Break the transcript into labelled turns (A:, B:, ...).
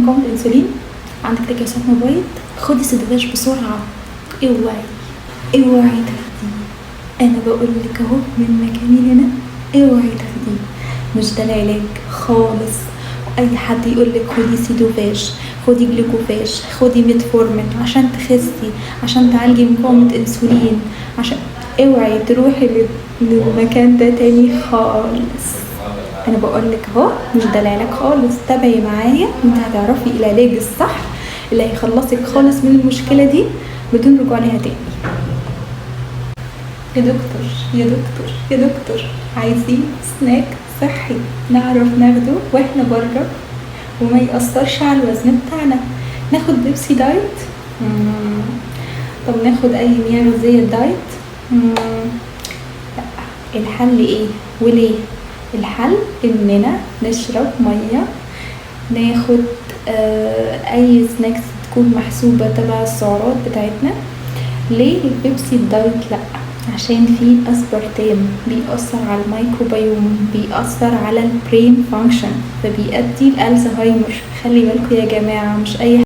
A: مقاومة انسولين، عندك تكيسات مبيض، خدي سداداش بسرعة. اوعي تاخديه، انا بقولك اهو من مكاني هنا، اوعي تاخديه، مش ده العلاج خالص. اي حد يقولك خدي سيدوفاش، خدي جلوكوفاش، خدي ميتفورمين عشان تخسي، عشان تعالجي مقاومة انسولين، عشان اوعي تروحي للمكان ده تاني خالص. انا بقولك اهو مش ده العلاج خالص. تابعي معايا انت هتعرفي العلاج الصح اللي هيخلصك خالص من المشكلة دي بدون رجوع ليها تاني. يا دكتور يا دكتور يا دكتور، عايزين سناك صحي نعرف ناخده واحنا بره وما يأثرش على الوزن بتاعنا. ناخد بيبسي دايت؟ طب ناخد اي مياه غازية دايت؟ لا. الحل ايه وليه؟ الحل اننا نشرب مية، ناخد اي سناكس تكون محسوبة تبع السعرات بتاعتنا. ليه البيبسي الدايت لا؟ عشان فيه اسبرتام بيأثر على الميكروبيوم، بيأثر على البرين فانكشن، فبيؤدي لألزهايمر. خلي بالكم يا جماعة، مش اي